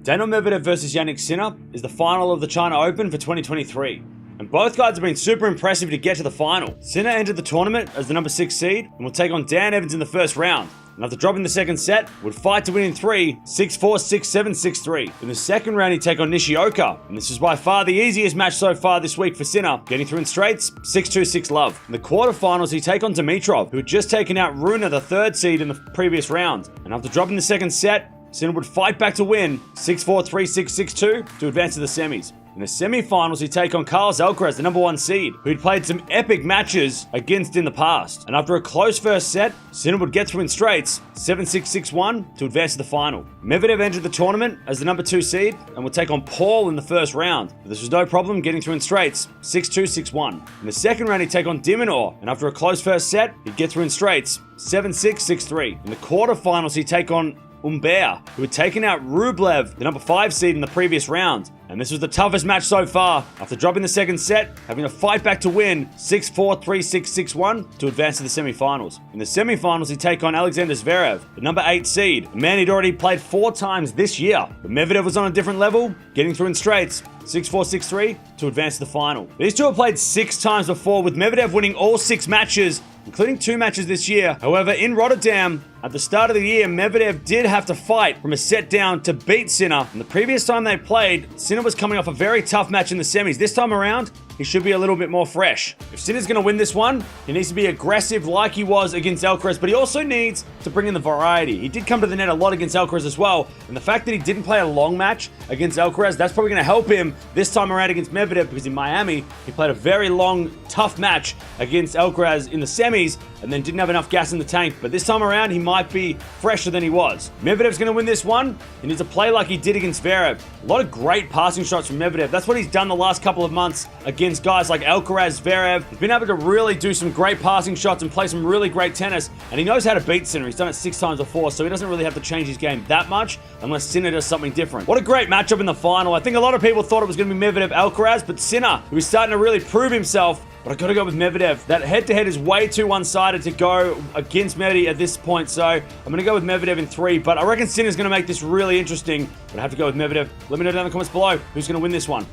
Daniil Medvedev versus Jannik Sinner is the final of the China Open for 2023. And both guys have been super impressive to get to the final. Sinner entered the tournament as the number 6 seed and will take on Dan Evans in the first round. And after dropping the second set, would fight to win in 3, 6-4, 6-7, 6-3. In the second round, he'd take on Nishioka. And this was by far the easiest match so far this week for Sinner, getting through in straights, 6-2, 6-love. In the quarterfinals, he'd take on Dimitrov, who had just taken out Rune, the third seed in the previous round. And after dropping the second set, Sinner would fight back to win, 6-4, 3-6, 6-2, to advance to the semis. In the semi-finals, he'd take on Carlos Alcaraz, the number 1 seed, who'd played some epic matches against in the past. And after a close first set, Sinner would get through in straights, 7-6, 6-1, to advance to the final. Medvedev entered the tournament as the number 2 seed and would take on Paul in the first round. But this was no problem getting through in straights, 6-2, 6-1. In the second round, he'd take on Diminor, and after a close first set, he'd get through in straights, 7-6, 6-3. In the quarterfinals, he'd take on Humbert, who had taken out Rublev, the number 5 seed in the previous round. And this was the toughest match so far. After dropping the second set, having to fight back to win 6-4, 3-6, 6-1 to advance to the semi-finals. In the semi-finals, he'd take on Alexander Zverev, the number 8 seed, a man he'd already played 4 times this year. But Medvedev was on a different level, getting through in straights, 6-4, 6-3 to advance to the final. These two have played 6 times before, with Medvedev winning all 6 matches, including 2 matches this year. However, in Rotterdam, at the start of the year, Medvedev did have to fight from a set down to beat Sinner. And the previous time they played, Sinner was coming off a very tough match in the semis. This time around, he should be a little bit more fresh. If Sinner's going to win this one, he needs to be aggressive like he was against Alcaraz, but he also needs to bring in the variety. He did come to the net a lot against Alcaraz as well, and the fact that he didn't play a long match against Alcaraz, that's probably going to help him this time around against Medvedev, because in Miami, he played a very long, tough match against Alcaraz in the semis, and then didn't have enough gas in the tank. But this time around, he might be fresher than he was. Medvedev's going to win this one. He needs to play like he did against Zverev. A lot of great passing shots from Medvedev. That's what he's done the last couple of months against guys like Alcaraz, Zverev. He's been able to really do some great passing shots and play some really great tennis. And he knows how to beat Sinner. He's done it 6 times before, so he doesn't really have to change his game that much unless Sinner does something different. What a great matchup in the final. I think a lot of people thought it was going to be Medvedev-Alcaraz, but Sinner, who is starting to really prove himself. But I gotta go with Medvedev. That head-to-head is way too one-sided to go against Medi at this point, so I'm gonna go with Medvedev in 3, but I reckon Sinner's gonna make this really interesting, but I have to go with Medvedev. Let me know down in the comments below who's gonna win this one.